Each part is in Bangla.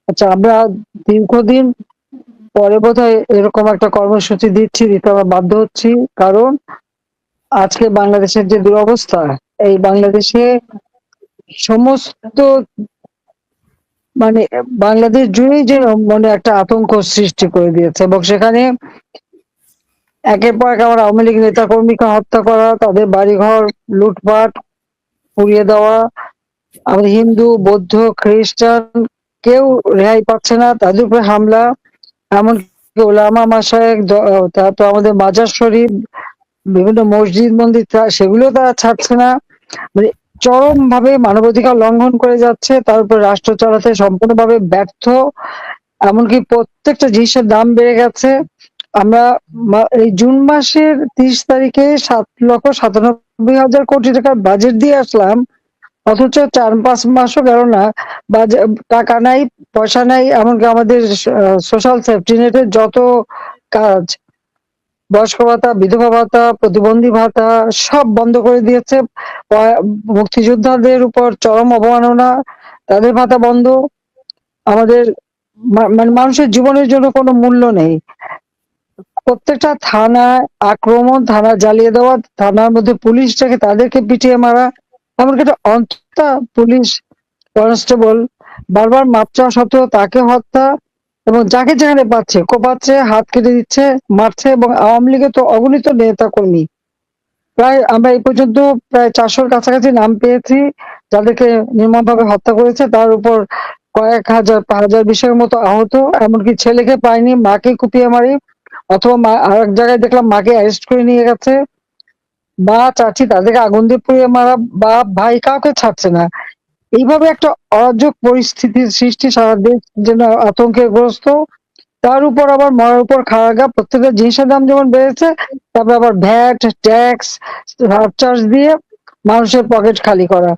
আচ্ছা, আমরা দীর্ঘদিন পরে বোধহয় এরকম একটা কর্মসূচি দিতে আমরা বাধ্য হচ্ছি। কারণ আজকে বাংলাদেশের যে দুরবস্থা, এই বাংলাদেশে সমস্ত মানে বাংলাদেশ জুড়েই যেন মনে একটা আতঙ্ক সৃষ্টি করে দিয়েছে, এবং সেখানে একের পর এক আমার আওয়ামী লীগ নেতাকর্মীকে হত্যা করা, তাদের বাড়িঘর লুটপাট, পুড়িয়ে দেওয়া, আমাদের হিন্দু, বৌদ্ধ, খ্রিস্টান কেউ রেহাই পাচ্ছে না, তাদের উপরে হামলা, এমনকি ওলামা মাশায়েখ তারপর আমাদের মাজার শরীফ, বিভিন্ন মসজিদ মন্দির সেগুলো তারা ছাড়ছে না। মানে চরম ভাবে মানবাধিকার লঙ্ঘন করে যাচ্ছে, তার উপর রাষ্ট্র চালাতে সম্পূর্ণভাবে ব্যর্থ। এমনকি প্রত্যেকটা জিনিসের দাম বেড়ে গেছে। আমরা এই জুন মাসের 30 তারিখে 7,97,000 কোটি টাকার বাজেট দিয়ে আসলাম, অথচ 4-5 মাসও গেল না, টাকা নাই, পয়সা নাই। এমনকি আমাদের সোশ্যাল সেফটি নেটের যত কাজ, বয়স্ক ভাতা, বিধবা ভাতা, প্রতিবন্ধী ভাতা সব বন্ধ করে দিয়েছে। মুক্তিযোদ্ধাদের উপর চরম অবমাননা, তাদের ভাতা বন্ধ। আমাদের মানে মানুষের জীবনের জন্য কোনো মূল্য নেই। প্রত্যেকটা থানায় আক্রমণ, থানা জ্বালিয়ে দেওয়া, থানার মধ্যে পুলিশটাকে তাদেরকে পিটিয়ে মারা, এমনকি একটা অন্তঃ পুলিশ কনস্টেবল বারবার মাপ চাওয়া সত্ত্বেও তাকে হত্যা, এবং যাকে যেখানে পাচ্ছে কোপাচ্ছে, হাত কেটে দিচ্ছে, মারছে। এবং আওয়ামী লীগের তো অগণিত নেতা কর্মী, প্রায় আমরা এই পর্যন্ত প্রায় 400-র কাছাকাছি নাম পেয়েছি যাদেরকে নির্মমভাবে হত্যা করেছে। তার উপর কয়েক হাজার, 5,000 বিষয়ের মতো আহত। এমনকি ছেলেকে পায়নি, মাকে কুপিয়ে মারি, অথবা মা আর এক জায়গায় দেখলাম মাকে অ্যারেস্ট করে নিয়ে গেছে। মা, চাচি তাদেরকে আগুন দিয়ে পুড়িয়ে মারা, বাপ ভাই কাউকে ছাড়ছে না। এইভাবে একটা অরাজক পরিস্থিতির সৃষ্টি, সারা দেশ যেন আতঙ্কে গ্রস্ত। তার উপর আবার মরার উপর খাড়াগা, প্রত্যেকটা জিনিসের দাম যেমন বেড়েছে, তারপর আবার ভ্যাট, ট্যাক্স, সারচার্জ দিয়ে মানুষের পকেট খালি করা।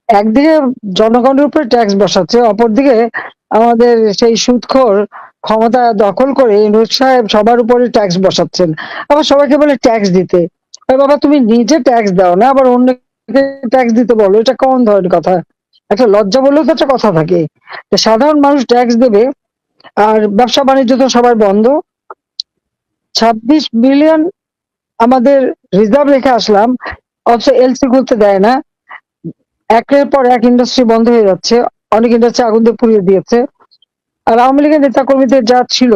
একদিকে জনগণের উপরে ট্যাক্স বসাচ্ছে, অপরদিকে আমাদের সেই সুদখোর ক্ষমতা দখল করে ইউনূস সাহেব সবার উপরে ট্যাক্স বসাচ্ছেন। আবার সবাইকে বলে ট্যাক্স দিতে। বাবা, তুমি নিজে ট্যাক্স দাও না, আবার অন্যকে ট্যাক্স দিতে বলো, এটা কোন ধরনের কথা? একটা লজ্জা বললেও তো একটা কথা থাকে। সাধারণ মানুষ ট্যাক্স দেবে, আর ব্যবসা বাণিজ্য তো সবার বন্ধ। 26 বিলিয়ন আমাদের রিজার্ভ রেখে আসলাম, অথচ এলসি খুলতে দেয় না। একের পর এক ইন্ডাস্ট্রি বন্ধ হয়ে যাচ্ছে, অনেক ইন্ডাস্ট্রি আগুন দিয়ে পুড়িয়ে দিয়েছে। আর আওয়ামী লীগের নেতা কর্মীদের যা ছিল,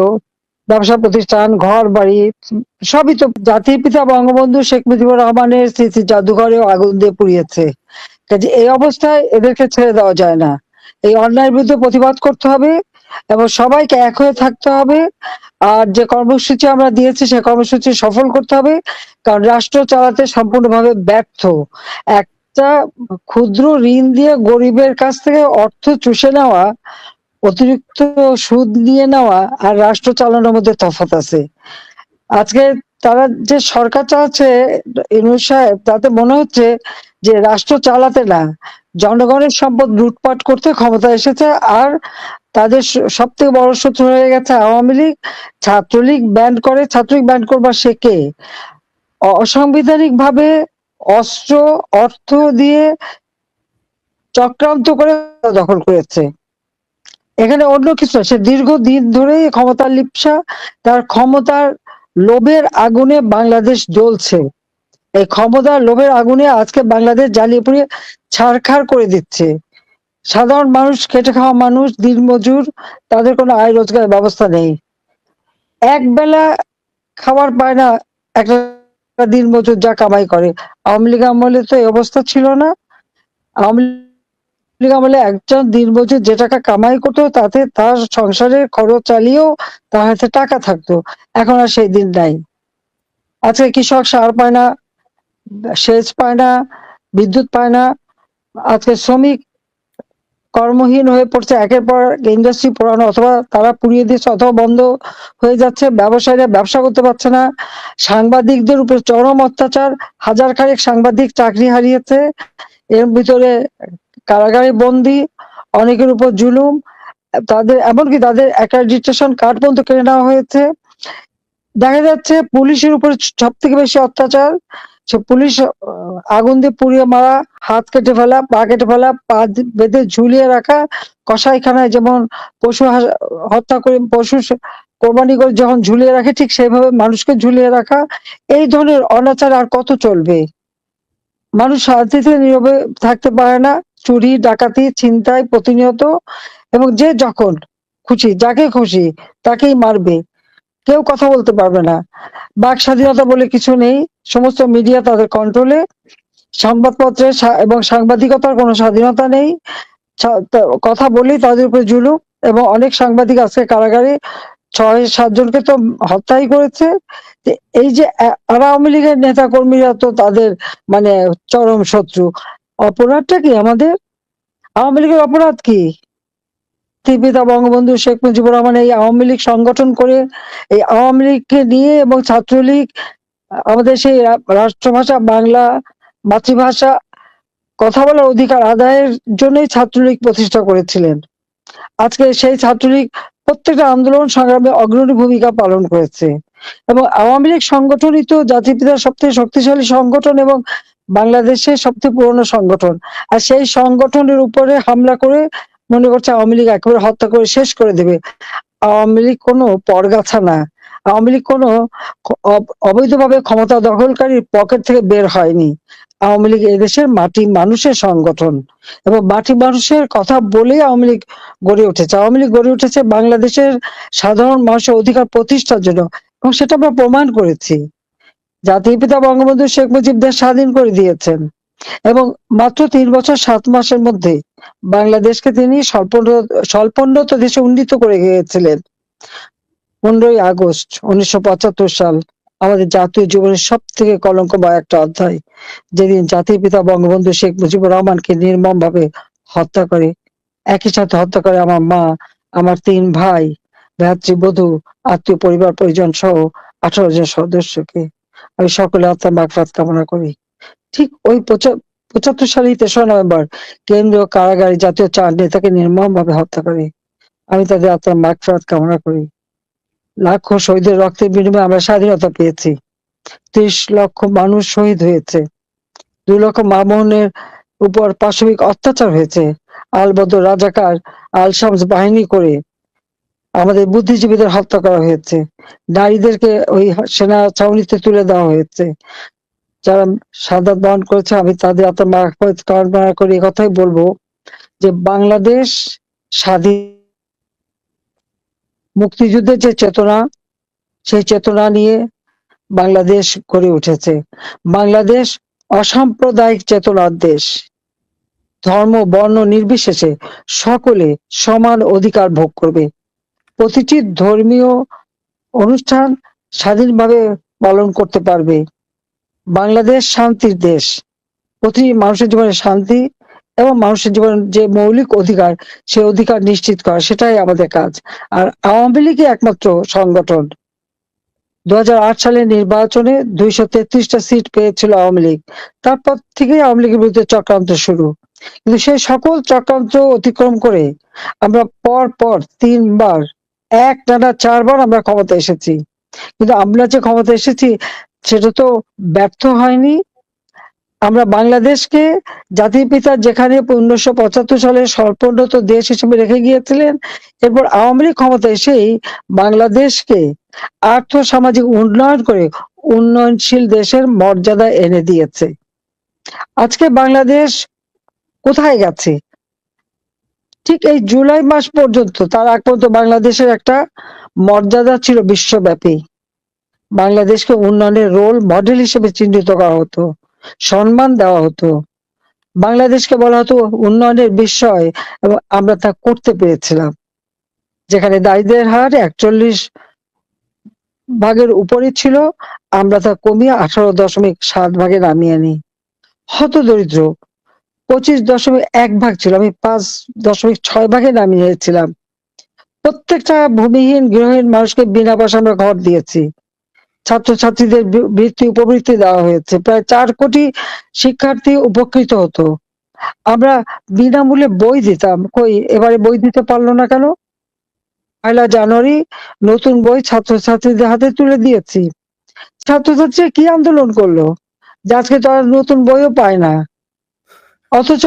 ব্যবসা প্রতিষ্ঠান, ঘর বাড়ি, সবই তো জাতির পিতা বঙ্গবন্ধু শেখ মুজিবুর রহমানের স্মৃতি জাদুঘরেও আগুন দিয়ে পুড়িয়েছে। কাজে এই অবস্থায় এদেরকে ছেড়ে দেওয়া যায় না। এই অন্যায়ের বিরুদ্ধে প্রতিবাদ করতে হবে, এবং সবাইকে এক হয়ে থাকতে হবে। আর যে কর্মসূচি আমরা দিয়েছি সে কর্মসূচি সফল করতে হবে, কারণ রাষ্ট্র চালাতে সম্পূর্ণভাবে ব্যর্থ। একটা ক্ষুদ্র ঋণ দিয়ে গরিবের কাছ থেকে অর্থ চুষে নেওয়া, অতিরিক্ত সুদ নিয়ে নেওয়া আর রাষ্ট্র চালানোর মধ্যে তফাৎ আছে। আজকে তারা যে সরকার চালাচ্ছে, ইউনূস সাহেব, তাতে মনে হচ্ছে যে রাষ্ট্র চালাতে না, জনগণের সম্পদ লুটপাট করতে ক্ষমতা এসেছে। আর তাদের সব থেকে বড় শত্রু হয়ে গেছে আওয়ামী লীগ। ছাত্রলীগ ব্যান্ড করে, ছাত্রলীগ ব্যান্ড করবার সে কে? অসাংবিধানিক ভাবে অস্ত্র, অর্থ দিয়ে চক্রান্ত করে দখল করেছে। এখানে অন্য কিছু না, সে দীর্ঘদিন ধরেই ক্ষমতার লিপ্সা। তার ক্ষমতার লোভের আগুনে বাংলাদেশ জ্বলছে। এই ক্ষমতার লোভের আগুনে আজকে বাংলাদেশ জ্বালিয়ে পুড়িয়ে ছারখার করে দিচ্ছে। সাধারণ মানুষ, খেটে খাওয়া মানুষ, দিনমজুর, তাদের কোনো আয় রোজগারের ব্যবস্থা নেই। এক বেলা খাবার পায় না একটা দিনমজুর যা কামাই করে। আওয়ামী লীগ আমলে তো এই অবস্থা ছিল না। আওয়ামী লীগ আমলে একজন দিনমজুর যে টাকা কামাই করতো, তাতে তার সংসারের খরচ চালিয়েও তার হাতে টাকা থাকতো। এখন আর সেই দিন নাই। আজকে কৃষক সার পায় না, সেচ পায় না, বিদ্যুৎ পায় না। আজকে শ্রমিক কর্মহীন হয়ে পড়ছে, একের পর ইন্ডাস্ট্রি পোড়ানো, অথবা তারা পুড়িয়ে দিচ্ছে, অথবা বন্ধ হয়ে যাচ্ছে। ব্যবসায়ীরা ব্যবসা করতে পারছে না। সাংবাদিকদের উপরে চরম অত্যাচার, হাজার খানেক সাংবাদিক চাকরি হারিয়েছে, এর ভিতরে কারাগারে বন্দী, অনেকের উপর জুলুম, তাদের এমনকি তাদের অ্যাক্রেডিটেশন কার্ড পর্যন্ত কেড়ে নেওয়া হয়েছে। দেখা যাচ্ছে পুলিশের উপরে সব থেকে বেশি অত্যাচার, সে পুলিশ আগুন দিয়ে পুড়িয়ে মারা, হাত কেটে ফেলা, পা কেটে ফেলা, পা বেঁধে ঝুলিয়ে রাখা, কসাইখানায় যেমন পশু হত্যা করে পশু কোরবানি করে যখন ঝুলিয়ে রাখে ঠিক সেইভাবে মানুষকে ঝুলিয়ে রাখা। এই ধরনের অনাচার আর কত চলবে? মানুষ শান্তিতে নীরবে থাকতে পারে না। চুরি, ডাকাতি, ছিনতাই প্রতিনিয়ত, এবং যে যখন খুশি যাকে খুশি তাকেই মারবে। কেউ কথা বলতে পারবে না। বাক স্বাধীনতা বলে কিছু নেই। সমস্ত মিডিয়া তাদের কন্ট্রোলে। সংবাদপত্রের এবং সাংবাদিকতার কোনো স্বাধীনতা নেই। কথা বলেই তাদের উপরে জুলুম, এবং অনেক সাংবাদিক আজকে কারাগারে, ৬-৭ জনকে তো হত্যাই করেছে। এই যে আর আওয়ামী লীগের নেতা কর্মীরা তো তাদের মানে চরম শত্রু। অপরাধটা কি আমাদের? আওয়ামী লীগের অপরাধ কি? পিতা বঙ্গবন্ধু শেখ মুজিবুর রহমান এই আওয়ামী লীগ সংগঠন করে, এই আওয়ামী লীগকে নিয়ে এবং ছাত্রলীগ, আমাদের সেই রাষ্ট্রভাষা বাংলা, মাতৃভাষা, কথা বলার অধিকার আদায়ের জন্যই ছাত্রলীগ প্রতিষ্ঠা করেছিলেন। আজকে সেই ছাত্রলীগ প্রত্যেকটা আন্দোলন সংগ্রামে অগ্রণী ভূমিকা পালন করেছে, এবং আওয়ামী লীগ সংগঠনই তো জাতির পিতার সবথেকে শক্তিশালী সংগঠন এবং বাংলাদেশের সবথেকে পুরনো সংগঠন। আর সেই সংগঠনের উপরে হামলা করে মনে করছে আওয়ামী লীগ একেবারে হত্যা করে শেষ করে দেবে। আওয়ামী লীগ কোনো পরগাছা না। আওয়ামী লীগ কোনো অবৈধভাবে ক্ষমতা দখলকারীর পকেট থেকে বের হয়নি। আওয়ামী লীগ এদেশের মাটি মানুষের সংগঠন, এবং মাটি মানুষের কথা বলেই আওয়ামী লীগ গড়ে উঠেছে। আওয়ামী লীগ গড়ে উঠেছে বাংলাদেশের সাধারণ মানুষের অধিকার প্রতিষ্ঠার জন্য, এবং সেটা আমরা প্রমাণ করেছি। জাতির পিতা বঙ্গবন্ধু শেখ মুজিব দেশ স্বাধীন করে দিয়েছেন, এবং মাত্র ৩ বছর ৭ মাসের মধ্যে বাংলাদেশকে তিনি স্বল্পোন্নত দেশে উন্নীত করে গিয়েছিলেন। ১৫ই আগস্ট ১৯৭৫ সাল আমাদের জাতীয় জীবনের সব থেকে কলঙ্কময় একটা অধ্যায়, যেদিন জাতির পিতা বঙ্গবন্ধু শেখ মুজিবুর রহমানকে নির্মম ভাবে হত্যা করে, একই সাথে হত্যা করে আমার মা, আমার ৩ ভাই, ভ্রাতৃবধূ, আত্মীয় পরিবার পরিজন সহ ১৮ জন সদস্যকে। আমি সকলে আত্মার মাগফিরাত কামনা করি। ঠিক ওই ৭৫ সালের ৩রা নভেম্বর কেন্দ্রীয় কারাগারে জাতীয় ৪ নেতাকে নির্মম ভাবে হত্যা করে। আমি তাদের আত্মার মাগফিরাত কামনা করি। লাখো শহীদের রক্তের বিনিময়ে আমরা স্বাধীনতা পেয়েছি। ৩০ লক্ষ মানুষ শহীদ হয়েছে। ২ লক্ষ মা বোনের উপর পাশবিক অত্যাচার হয়েছে। আলবদর রাজাকার, আল শামস বাহিনী করে আমাদের বুদ্ধিজীবীদের হত্যা করা হয়েছে। নারীদেরকে ওই সেনা ছাউনিতে তুলে দেওয়া হয়েছে। যারা শাহাদাত বরণ করেছে আমি তাদের আত্মার মাগফিরাত কামনা করি। কথাই বলবো যে বাংলাদেশ স্বাধীন, মুক্তিযুদ্ধের যে চেতনা, সেই চেতনা নিয়ে বাংলাদেশ গড়ে উঠেছে। বাংলাদেশ অসাম্প্রদায়িক চেতনার দেশ। ধর্ম বর্ণ নির্বিশেষে সকলে সমান অধিকার ভোগ করবে। প্রতিটি ধর্মীয় অনুষ্ঠান স্বাধীনভাবে পালন করতে পারবে। বাংলাদেশ শান্তির দেশ। প্রতিটি মানুষের জীবনে শান্তি এবং মানুষের জীবনের যে মৌলিক অধিকার, সে অধিকার নিশ্চিত করা, সেটাই আমাদের কাজ। আর আওয়ামী লীগই একমাত্র সংগঠন। ২০০৮ সালের নির্বাচনে ২৩৩টা সিট পেয়েছিল আওয়ামী লীগ। তারপর থেকেই আওয়ামী লীগের বিরুদ্ধে চক্রান্ত শুরু। কিন্তু সেই সকল চক্রান্ত অতিক্রম করে আমরা পর ৩ বার, একটানা ৪ বার আমরা ক্ষমতা এসেছি। কিন্তু আমরা যে ক্ষমতা এসেছি সেটা তো ব্যর্থ হয়নি। আমরা বাংলাদেশকে জাতির পিতা যেখানে ১৯৭৫ সালে স্বল্পোন্নত দেশ হিসেবে রেখে গিয়েছিলেন, এরপর আওয়ামী লীগ ক্ষমতা এসেই বাংলাদেশকে আর্থ সামাজিক উন্নয়ন করে উন্নয়নশীল দেশের মর্যাদা এনে দিয়েছে। আজকে বাংলাদেশ কোথায় গেছে? ঠিক এই জুলাই মাস পর্যন্ত, তার আগ পর্যন্ত বাংলাদেশের একটা মর্যাদা ছিল বিশ্বব্যাপী। বাংলাদেশকে উন্নয়নের রোল মডেল হিসেবে চিহ্নিত করা হতো, সম্মান দেওয়া হতো। বাংলাদেশকে বলা হতো উন্নয়নের বিষয়, এবং আমরা তা করতে পেরেছিলাম। যেখানে দারিদ্রের হার ৪১% উপরে ছিল, আমরা তা কমিয়ে ১৮.৭% নামিয়ে আনি। হতদরিদ্র ২৫.১% ছিল, আমি ৫.৬% নামিয়েছিলাম। প্রত্যেকটা ভূমিহীন গৃহহীন মানুষকে বিনা পয়সা আমরা ঘর দিয়েছি। ছাত্রছাত্রীদের বৃত্তি উপবৃত্তি দেওয়া হয়েছে। প্রায় ৪ কোটি শিক্ষার্থী উপকৃত হতো। আমরা বিনামূল্যে বই দিতাম। কই এবারে বই দিতে পারলো না কেন? ১লা জানুয়ারি নতুন বই ছাত্রছাত্রীদের হাতে তুলে দিয়েছি। ছাত্রছাত্রীরা কি আন্দোলন করলো? যে আজকে তারা নতুন বইও পায় না, অথচ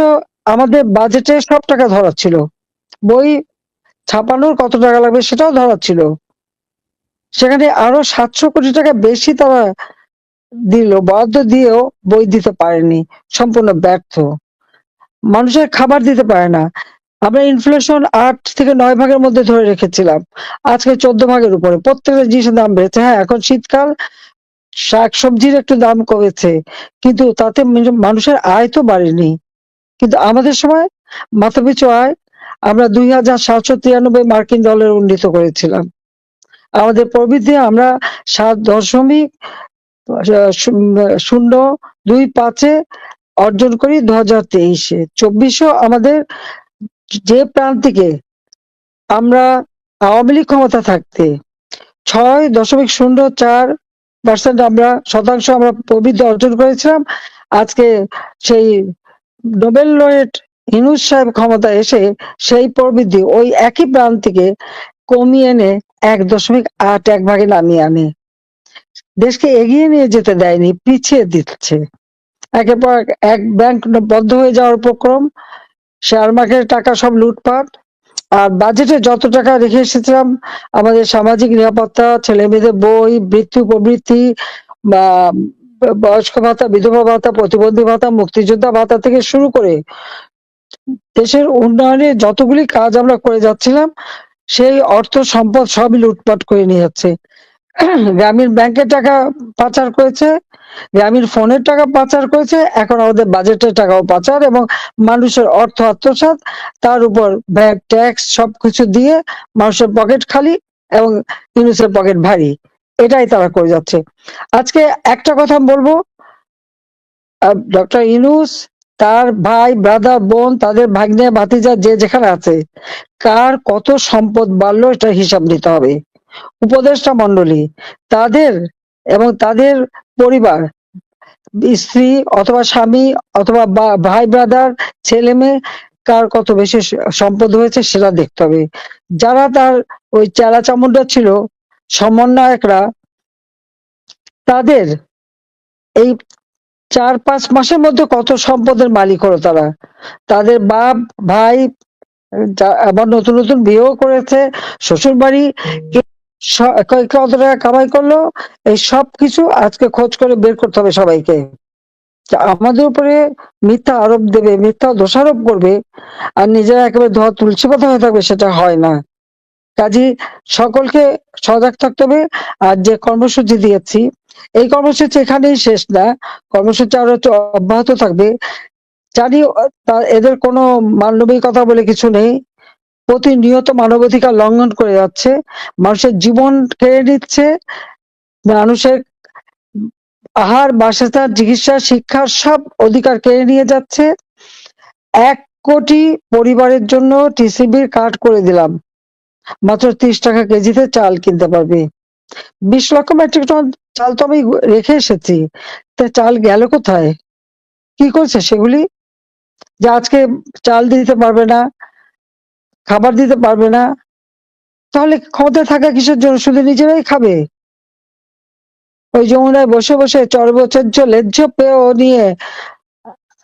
আমাদের বাজেটে সব টাকা ধরা ছিল। বই ছাপানোর কত টাকা লাগবে সেটাও ধরা ছিল। সেখানে আরো ৭০০ কোটি টাকা বেশি তারা দিল, বরাদ্দ দিয়েও বই দিতে পারেনি, সম্পূর্ণ ব্যর্থ। মানুষের খাবার দিতে পারে না। আমরা ইনফ্লেশন ৮ থেকে ৯ ভাগের মধ্যে ধরে রেখেছিলাম, আজকে ১৪ ভাগের উপরে। প্রত্যেকটা জিনিসের দাম বেড়েছে। হ্যাঁ, এখন শীতকাল, শাকসবজির একটু দাম কমেছে, কিন্তু তাতে মানুষের আয় তো বাড়েনি। কিন্তু আমাদের সময় মাথাপিছু আয় আমরা ২,৭৯৩ মার্কিন ডলার উন্নীত করেছিলাম। আমাদের প্রবৃদ্ধি আমরা ৭.০২৫-এ অর্জন করি ২০২৩-এ। ২৪-ও আমাদের যে প্রান্তিকে আমরা আওয়ামী লীগ ক্ষমতা থাকতে ৬.০৪% আমরা প্রবৃদ্ধি অর্জন করেছিলাম। আজকে সেই নোবেল লরেট ইউনূস সাহেব ক্ষমতায় এসে সেই প্রবৃদ্ধি ওই একই প্রান্তিকে কমিয়ে এনে ১.৮ ভাগে নামিয়ে আনে। দেশকে এগিয়ে নিয়ে যেতে দেয়নি, পিছিয়ে দিচ্ছে। একের পর এক ব্যাংক বন্ধ হয়ে যাওয়ার উপক্রম, শেয়ার মার্কেটের টাকা সব লুটপাট, আর বাজেটে যত টাকা রেখে এসেছিলাম আমাদের সামাজিক নিরাপত্তা, ছেলে মেয়েদের বই, মৃত্যু প্রবৃত্তি, বা বয়স্ক ভাতা, বিধবা ভাতা, প্রতিবন্ধী ভাতা, মুক্তিযোদ্ধা ভাতা থেকে শুরু করে দেশের উন্নয়নে যতগুলি কাজ আমরা করে যাচ্ছিলাম, সেই অর্থ সম্পদ সবই লুটপাট করে নিয়ে যাচ্ছে। গ্রামীণ ব্যাংকের টাকা পাচার করেছে, গ্রামীণ ফোনের টাকা পাচার করেছে, এখন আমাদের বাজেটের টাকাও পাচার, এবং মানুষের অর্থ আত্মসাৎ, তার উপর ভ্যাট, ট্যাক্স সবকিছু দিয়ে মানুষের পকেট খালি এবং ইউনূসের পকেট ভারী। এটাই তারা করে যাচ্ছে। আজকে একটা কথা বলবো, ডক্টর ইউনূস, তার ভাই, ব্রাদার, বোন, তাদের ভাগ্নে, ভাতিজা যে যেখানে আছে, কার কত সম্পদ বাড়লো এটা হিসাব নিতে হবে। উপদেষ্টা মন্ডলী, তাদের এবং তাদের পরিবার, স্ত্রী অথবা স্বামী অথবা ভাই, ব্রাদার, ছেলে মেয়ে, কার কত বেশি সম্পদ হয়েছে সেটা দেখতে হবে। যারা তার ওই চেলা চামুন্ডা ছিল, সমন্বয়করা, তাদের এই ৪-৫ মাসের মধ্যে কত সম্পদের মালিক হলো তারা। তাদের বাপ, ভাই, আবার নতুন নতুন বিয়েও করেছে, শ্বশুর বাড়ি কত টাকা কামাই করলো, এই সব কিছু আজকে খোঁজ করে বের করতে হবে সবাইকে। আমাদের উপরে মিথ্যা আরোপ দেবে, মিথ্যা দোষারোপ করবে, আর নিজেরা একেবারে ধোয়া তুলসী পাতা হয়ে থাকবে, সেটা হয় না। কাজী সকলকে সজাগ থাকতে হবে। আর যে কর্মসূচি দিয়েছি, এই কর্মসূচি এখানেই শেষ না, কর্মসূচি আরো অব্যাহত থাকবে। জানি এদের কোনো মানবিকতা বলে কিছু নেই, প্রতিনিয়ত মানবাধিকার লঙ্ঘন করে যাচ্ছে, মানুষের জীবন কেড়ে নিচ্ছে, মানুষের আহার, বাসস্থান, চিকিৎসা, শিক্ষার সব অধিকার কেড়ে নিয়ে যাচ্ছে। ১ কোটি পরিবারের জন্য টিসিবির কার্ড করে দিলাম, মাত্র ৩০ টাকা কেজিতে চাল কিনতে পারবে। ২০ লক্ষ মেট্রিক টন চাল তো আমি রেখে এসেছি, তা চাল গেল কোথায়? কি করছে সেগুলি? যে আজকে চাল দিতে পারবে না, খাবার দিতে পারবে না, তাহলে ক্ষমতায় থাকা কিসের জন্য? শুধু নিজেরাই খাবে। ওই যমুনায় বসে বসে চর্বচর্য লেজ্জ পেয় নিয়ে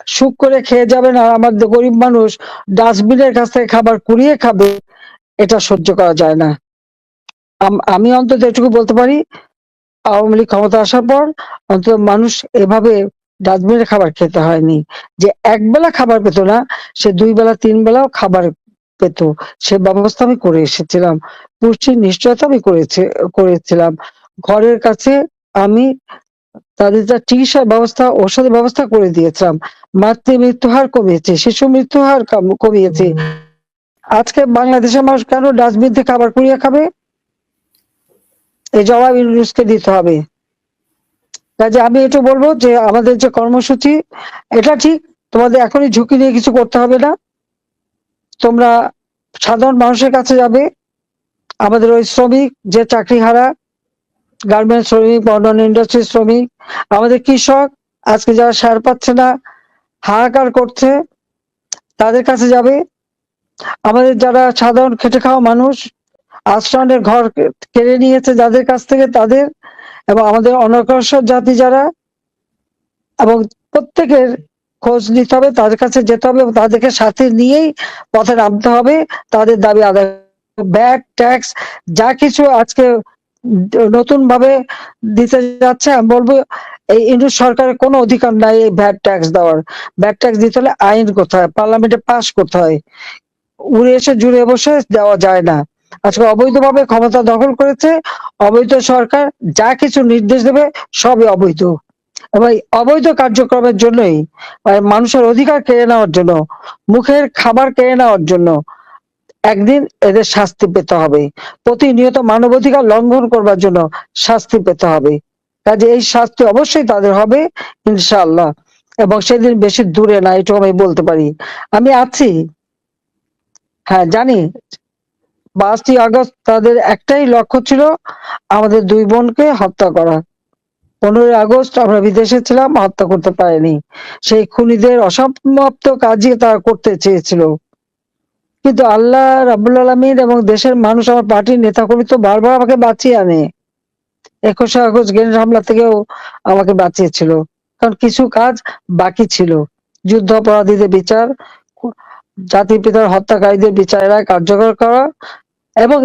সুখ করে খেয়ে যাবেন, আর আমাদের গরিব মানুষ ডাস্টবিনের কাছ থেকে খাবার কুড়িয়ে খাবে, এটা সহ্য করা যায় না। আমি অন্তত এটুকু বলতে পারি, আওয়ামী লীগ ক্ষমতা আসার পর অন্তত মানুষ এভাবে ডাস্টবিনের খাবার খেতে হয়নি। যে একবেলা খাবার পেত না, সে ২ বেলা ৩ বেলাও খাবার পেত, সে ব্যবস্থা আমি করে এসেছিলাম। পুষ্টির নিশ্চয়তা আমি করেছিলাম। ঘরের কাছে আমি তাদের যা চিকিৎসার ব্যবস্থা, ঔষধের ব্যবস্থা করে দিয়েছিলাম। মাতৃ মৃত্যু হার কমিয়েছে, শিশু মৃত্যু হার কমিয়েছে। আজকে বাংলাদেশের মানুষ কেন ডাস্টবিন থেকে খাবার কুড়িয়ে খাবে? এই জবাব ইউনূসকে দিতে হবে। কাজে আমি এটা বলবো যে আমাদের যে কর্মসূচি, এটা ঠিক, তোমাদের এখনই ঝুঁকি নিয়ে কিছু করতে হবে না। তোমরা সাধারণ মানুষের কাছে যাবে, আমাদের ওই শ্রমিক যে চাকরিহারা, গার্মেন্টস শ্রমিক, অন্যান্য ইন্ডাস্ট্রির শ্রমিক, আমাদের কৃষক আজকে যারা সার পাচ্ছে না, হাহাকার করছে, তাদের কাছে যাবে। আমাদের যারা সাধারণ খেটে খাওয়া মানুষ, আশ্রয়ের ঘর কেড়ে নিয়েছে যাদের কাছ থেকে, তাদের, এবং আমাদের অনগ্রসর জাতি যারা, এবং প্রত্যেকের খোঁজ নিতে হবে, তাদের কাছে যেতে হবে এবং তাদেরকে সাথে নিয়েই পথে নামতে হবে, তাদের দাবি আদায়। ভ্যাট, ট্যাক্স যা কিছু আজকে নতুন ভাবে দিতে যাচ্ছে, আমি বলবো এই ইউনূস সরকারের কোনো অধিকার নাই এই ভ্যাট ট্যাক্স দেওয়ার। ভ্যাট ট্যাক্স দিতে হলে আইন করতে হয়, পার্লামেন্টে পাস করতে হয়, উড়ে এসে জুড়ে বসে দেওয়া যায় না। আজকে অবৈধভাবে ক্ষমতা দখল করেছে অবৈধ সরকার, যা কিছু নির্দেশ দেবে সবই অবৈধ। এবং এই অবৈধ কার্যক্রমের জন্যই মানুষের অধিকার কেড়ে নেওয়ার জন্য, মুখের খাবার কেড়ে নেওয়ার জন্য একদিন এদের শাস্তি পেতে হবে। প্রতিনিয়ত মানবাধিকার লঙ্ঘন করবার জন্য শাস্তি পেতে হবে। কাজে এই শাস্তি অবশ্যই তাদের হবে ইনশাআল্লাহ, এবং সেদিন বেশি দূরে না, এটুকু আমি বলতে পারি। আমি আছি, হ্যাঁ জানি। 5ই আগস্ট তাদের একটাই লক্ষ্য ছিল আমাদের 2 বোনকে হত্যা করা। 15ই আগস্ট আমরা বিদেশে ছিলাম, হত্যা করতে পারেনি। সেই খুনিদের অসমাপ্ত কাজই তারা করতে চেয়েছিল। কিন্তু আল্লাহ রাব্বুল আলামিন এবং দেশের মানুষ, আমার পার্টির নেতাকর্মী তো বারবার আমাকে বাঁচিয়ে আনে। 21শে আগস্ট গ্রেনেড হামলা থেকেও আমাকে বাঁচিয়েছিল। কারণ কিছু কাজ বাকি ছিল। যুদ্ধ অপরাধীদের বিচার, জাতির পিতার হত্যাকারীদের বিচারের রায় কার্যকর করা এবং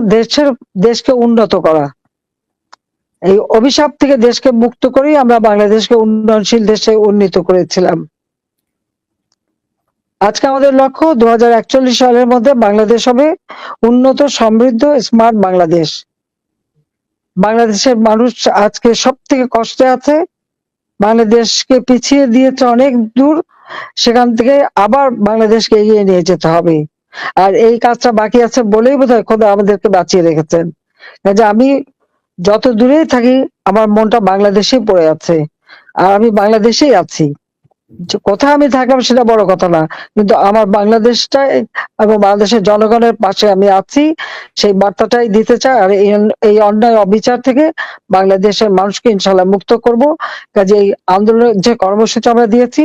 দেশকে উন্নত করা। এই অভিশাপ থেকে দেশকে মুক্ত করেই আমরা বাংলাদেশকে উন্নয়নশীল দেশে উন্নীত করেছিলাম। আজকে আমাদের লক্ষ্য 2041 সালের মধ্যে বাংলাদেশ হবে উন্নত, সমৃদ্ধ, স্মার্ট বাংলাদেশ। বাংলাদেশের মানুষ আজকে সব থেকে কষ্টে আছে, বাংলাদেশকে পিছিয়ে দিয়েছে অনেক দূর, সেখান থেকে আবার বাংলাদেশকে এগিয়ে নিয়ে যেতে হবে। আর এই কাজটা বাকি আছে বলেই বোধহয় খোদা আমাদেরকে বাঁচিয়ে রেখেছেন। কাজে আমি যত দূরেই থাকি আমার মনটা বাংলাদেশেই পড়ে আছে, আর আমি বাংলাদেশেই আছি। কোথায় আমি থাকলাম সেটা বড় কথা না, কিন্তু আমার বাংলাদেশটাই এবং বাংলাদেশের জনগণের পাশে আমি আছি, সেই বার্তাটাই দিতে চাই। আর এই অন্যায় অবিচার থেকে বাংলাদেশের মানুষকে ইনশাল্লাহ মুক্ত করব। কাজে এই আন্দোলনের যে কর্মসূচি আমরা দিয়েছি,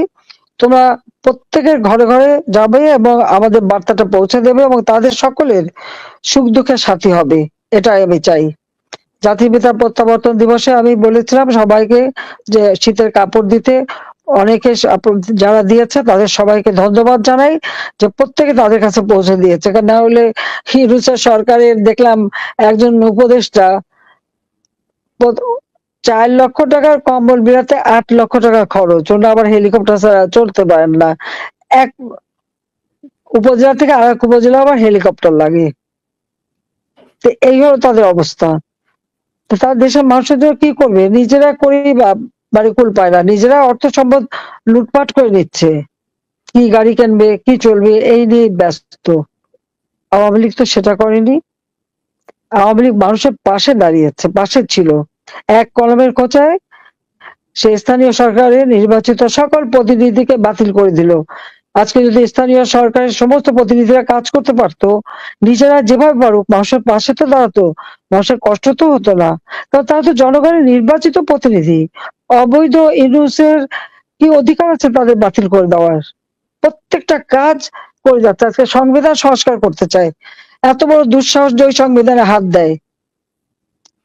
তোমরা প্রত্যেকের ঘরে ঘরে যাবে এবং আমাদের বার্তাটা পৌঁছে দেবে এবং তাদের সকলের সুখ দুঃখের সাথী হবে, এটাই আমি চাই। জাতির পিতার প্রত্যাবর্তন দিবসে আমি বলেছিলাম সবাইকে যে শীতের কাপড় দিতে, অনেকে যারা দিয়েছে তাদের সবাইকে ধন্যবাদ জানাই, যে প্রত্যেকে তাদের কাছে পৌঁছে দিয়েছে। না হলে ইউনূসের সরকারের দেখলাম একজন উপদেষ্টা 4 লক্ষ টাকার কম্বল বিলাতে 8 লক্ষ টাকা খরচ, ওনারা আবার হেলিকপ্টার ছাড়া চলতে পারেন না। এক উপজেলা থেকে আরেক উপজেলা আবার হেলিকপ্টার লাগে। তো এই হলো তাদের অবস্থা। তো তার দেশের মানুষের জন্য কি করবে? নিজেরা করেই বাড়ি কুল পায় না, নিজেরা অর্থ সম্পদ লুটপাট করে নিচ্ছে। কি গাড়ি কিনবে, কি চলবে, এই নিয়ে ব্যস্ত। আওয়ামী লীগ তো সেটা করেনি। আওয়ামী লীগ মানুষের পাশে দাঁড়িয়েছে, পাশে ছিল। এক কলমের খোঁচায় সে স্থানীয় সরকারের নির্বাচিত সকল প্রতিনিধিকে বাতিল করে দিল। আজকে যদি স্থানীয় সরকারের সমস্ত প্রতিনিধিরা কাজ করতে পারতো, নিজেরা যেভাবে পারুক মানুষের পাশে তো দাঁড়াতো, মানুষের কষ্ট তো হতো না। কারণ তারা তো জনগণের নির্বাচিত প্রতিনিধি। অবৈধ ইউনূসের কি অধিকার আছে তাদের বাতিল করে দেওয়ার? প্রত্যেকটা কাজ করে যাচ্ছে। আজকে সংবিধান সংস্কার করতে চায়, এত বড় দুঃসাহস যে ওই সংবিধানে হাত দেয়।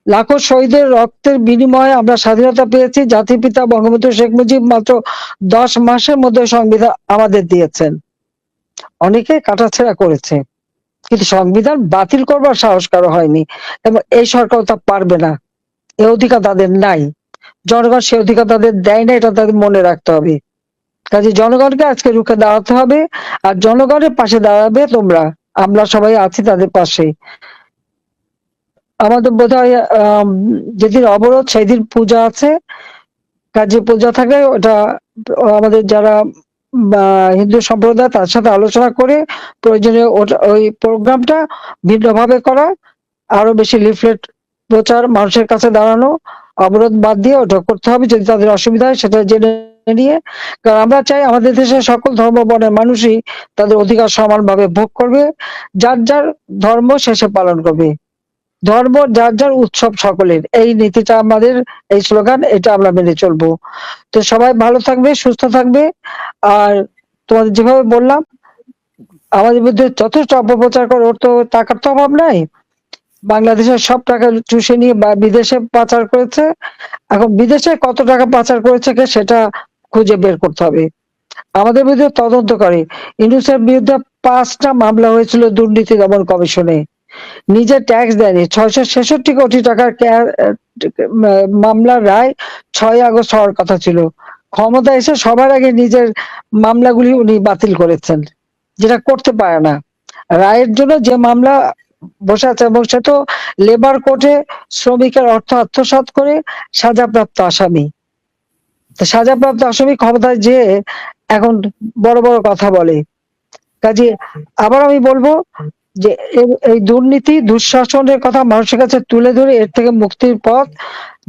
লাখো শহীদের রক্তের বিনিময়ে আমরা স্বাধীনতা পেয়েছি। জাতির পিতা বঙ্গবন্ধু শেখ মুজিব মাত্র 10 মাসের মধ্যে সংবিধান আমাদের দিয়েছেন। অনেকে কাটাছেঁড়া করেছে, কিন্তু সংবিধান বাতিল করবার সাহস কারো হয়নি, এবং এই সরকার তা পারবে না। এ অধিকার তাদের নাই, জনগণ সে অধিকার তাদের দেয় না, এটা তাদের মনে রাখতে হবে। কাজে জনগণকে আজকে রুখে দাঁড়াতে হবে, আর জনগণের পাশে দাঁড়াবে তোমরা। আমরা সবাই আছি তাদের পাশে। আমাদের বোধহয় যেদিন অবরোধ সেদিন পূজা আছে, কাজে পূজা থাকলে ওটা আমাদের যারা হিন্দু সম্প্রদায় তার সাথে আলোচনা করে প্রয়োজনে ওই প্রোগ্রামটা ভিন্নভাবে করা, আরো বেশি লিফলেট প্রচার, মানুষের কাছে দাঁড়ানো, অবরোধ বাদ দিয়ে ওটা করতে হবে। যদি তাদের অসুবিধা হয় সেটা জেনে নিয়ে, কারণ আমরা চাই আমাদের দেশের সকল ধর্ম বর্ণের মানুষই তাদের অধিকার সমানভাবে ভোগ করবে, যার যার ধর্ম শেষে পালন করবে। ধর্ম যার যার, উৎসব সকলের, এই নীতিটা আমাদের, এই স্লোগান, এটা আমরা মেনে চলবো। তো সবাই ভালো থাকবে, সুস্থ থাকবে। আর তোমাদের যেভাবে বললাম, আমাদের মধ্যে যথেষ্ট অপপ্রচার করে, ওর তো টাকার তো অভাব নাই। বাংলাদেশের সব টাকা চুষে নিয়ে বিদেশে পাচার করেছে। এখন বিদেশে কত টাকা পাচার করেছে সেটা খুঁজে বের করতে হবে। আমাদের বিরুদ্ধে তদন্ত করে। ইউনূসের বিরুদ্ধে 5টা মামলা হয়েছিল দুর্নীতি দমন কমিশনে। নিজে ট্যাক্স দেয়নি। 666 কোটি টাকার মামলার রায় 6 আগস্ট হওয়ার কথা ছিল। ক্ষমতা এসে সবার আগে নিজের মামলাগুলি উনি বাতিল করেছেন, যেটা করতে পারে না। রায়ের জন্য যে মামলা বসে আছে, এবং সে তো লেবার কোর্টে শ্রমিকের অর্থ আত্মসাৎ করে সাজাপ্রাপ্ত আসামি। তো সাজাপ্রাপ্ত আসামি ক্ষমতায় যেয়ে এখন বড় বড় কথা বলে। কাজে আবার আমি বলবো যে এই দুর্নীতি দুঃশাসনের কথা মানুষের কাছে তুলে ধরে এর থেকে মুক্তির পথ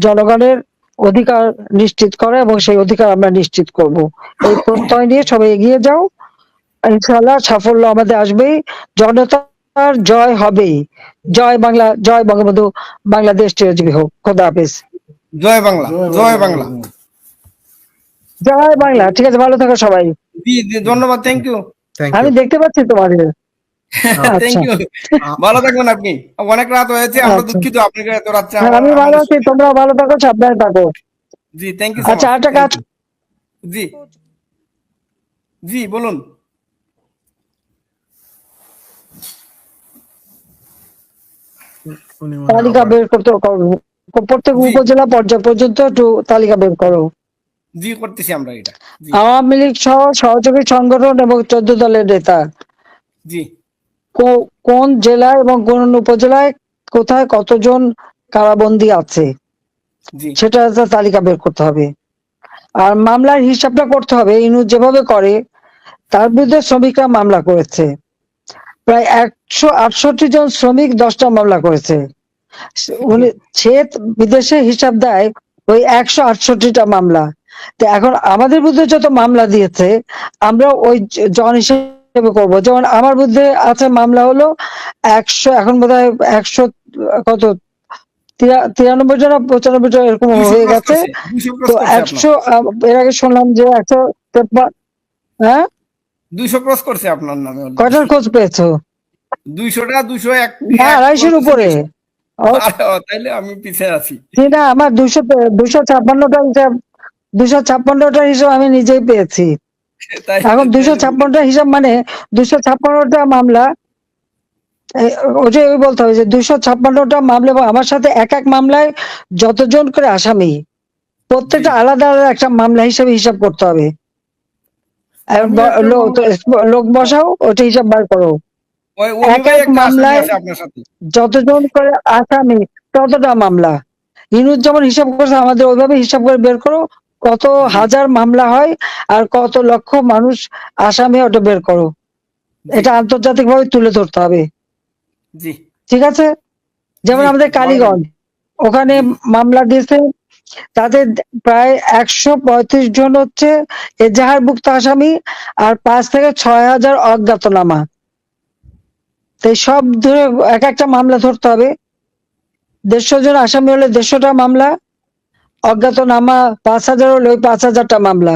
জনগণের অধিকার নিশ্চিত করা, এবং সেই অধিকার আমরা নিশ্চিত করব। এই প্রত্যয় নিয়ে সবাই এগিয়ে যাও, ইনশাআল্লাহ সাফল্য আমাদের আসবেই। জনতার জয় হবেই। জয় বাংলা, জয় বঙ্গবন্ধু, বাংলাদেশ চিরজীবী হোক। খোদা হাফেজ। জয় বাংলা, জয় বাংলা, জয় বাংলা। ঠিক আছে, ভালো থাকো সবাই। জি জি, ধন্যবাদ, থ্যাংক ইউ। আমি দেখতে পাচ্ছি তোমাদের। থ্যাংক আচ্ছা ইউ, ভালো থাকবেন আপনি। অনেক রাত হয়েছে, আমরা আচ্ছা, দুঃখিত আপনাকে এত রাত্রে হ্যাঁ, আমি ভালো আমাদের আছি, তোমরাও ভালো থাকো, সাবধানে থাকো। জি থ্যাংক ইউ সো আচ্ছা, মাচ। একটা কাজ, জি জি বলুন। তালিকা বের করতে করো। প্রত্যেক জি উপজেলা পর্যায় পর্যন্ত একটু তালিকা বের করো। জি করতেছি আমরা এটা। জি আওয়ামী লীগ সহ সহযোগী সংগঠন এবং 14 দলের নেতা জি কোন জেলায় এবং কোন উপজেলায় কোথায় কতজন কারাবন্দী আছে জি সেটা একটা তালিকা বের করতে হবে। আর মামলার হিসাবটা করতে হবে। ইউনূস যেভাবে করে, তার বিরুদ্ধে শ্রমিকরা মামলা করেছে। প্রায় 168 জন শ্রমিক 10টা মামলা করেছে। উনি সে বিদেশে হিসাব দেয় ওই 168টা মামলা। তো এখন আমাদের বিরুদ্ধে যত মামলা দিয়েছে, আমরা ওই জন হিসেবে করবো। যেমন আমার বিরুদ্ধে আছে মামলা হলো 100, এখন বোধ হয় 100 কত 93 জন 95 জন এরকম 200 হয়ে ক্রস গেছে। করছে, 200 ক্রস তো করছে আপনার, 100, এর আগে শুনলাম যে 153, হ্যাঁ 200 ক্রস করছে আপনার নামে অলরেডি। কয়টার খোঁজ পেয়েছো? 200টা 201 না, এক 250-এর করতেছে উপরে। 200। ও, তাইলে আমি পিছিয়ে আছি। না, আমার 256টা হিসাব, 256টা হিসাব আমি নিজেই পেয়েছি। তাই এখন তাইলে 256টা হিসাব মানে 256টা মামলা। ওটাই বলতে হবে যে 256টা মামলা, এবং আমার সাথে এক এক মামলায় যতজন করে আসামি, জি প্রত্যেকটা আলাদা আলাদা একটা মামলা হিসাবে হিসাব করতে হবে। আর আমি একটা মামলা, লোক বসাও, ওটা হিসাব বার করো। ওই অমি এক ভাই এক একটা আসামি মামলায় আছে আপনার সাথে। যতজন করে আসামি ততটা মামলা। ইউনূস যেমন হিসাব করছে, আমাদের ওইভাবে হিসাব করে বের করো কত জি হাজার মামলা হয় আর কত লক্ষ মানুষ আসামি, ওটা বের করো। জি এটা আন্তর্জাতিক ভাবে তুলে ধরতে হবে। জি ঠিক আছে? যেমন জি আমাদের বলেন। কালীগঞ্জ, ওখানে জি মামলা দিয়েছে, তাদের প্রায় 135 জন হচ্ছে এজাহারভুক্ত আসামি, আর 5 থেকে 6,000 অজ্ঞাতনামা। তো এই সব ধরে এক একটা মামলা ধরতে হবে। 150 জন আসামি হলে 150টা মামলা, অজ্ঞাতনামা 5,000 হলে ওই 5,000টা মামলা।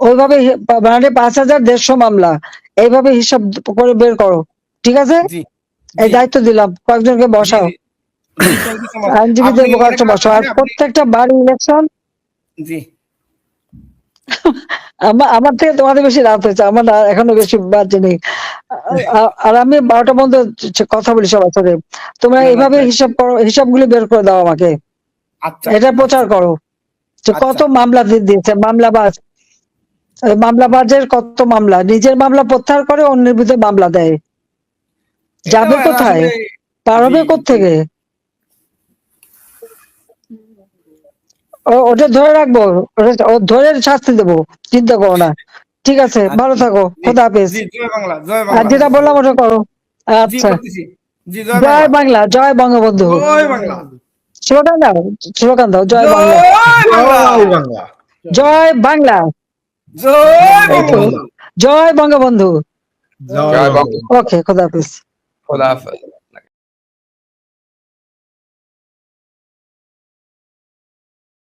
ওইভাবে মানে 5,000 150 মামলা, এইভাবে হিসাব করে বের করো। ঠিক আছে? জি এই জি দায়িত্ব দিলাম, কয়েকজনকে জি বসাও, জি জি থ্যাংক ইউ সো মাচ। আপনি আইনজীবীদের অনেক কয়েকটা রাত বসাও। আর হয়েছে, আপনি প্রত্যেকটা বাড়ি ইলেকশন, জি আমার থেকে তোমাদের বেশি রাত হয়েছে, আমার এখনো বেশি বাজে নেই। আর আমি 12টা পর্যন্ত কথা বলি সবার সাথে। তোমরা না না এইভাবে হিসাব করো, হিসাবগুলি বের করে দাও আমাকে, আচ্ছা এটা প্রচার আচ্ছা করো যে কত আচ্ছা, মামলা দিয়েছে মামলাবাজ। মামলাবাজের কত মামলা, নিজের মামলা প্রত্যাহার করে অন্যের বিরুদ্ধে মামলা দেয়। এটা যাবে এরা কোথায়? আসলে পার জি হবে জি কোত্থেকে? ওটা ধরে রাখবো, ও ধরে শাস্তি দেবো, চিন্তা করো না। ঠিক আছে, ভালো আচ্ছা থাকো, জি খোদা হাফেজ। জি, জয় বাংলা, জয় আর বাংলা। যেটা বললাম ওটা করো। জি আচ্ছা, করতেছি। জি জয় জয় বাংলা, বাংলা, জয় বঙ্গবন্ধু। জয় বাংলা, স্লোগান দাও, স্লোগান দাও, জয় বাংলা, জয় বাংলা, জয় বাংলা, জয় বাংলা। জয় এই তো, বঙ্গবন্ধু। জয় বঙ্গবন্ধু। জয় জয় বাংলা। বঙ্গবন্ধু। ওকে, খোদা হাফেজ। খোদা হাফেজ।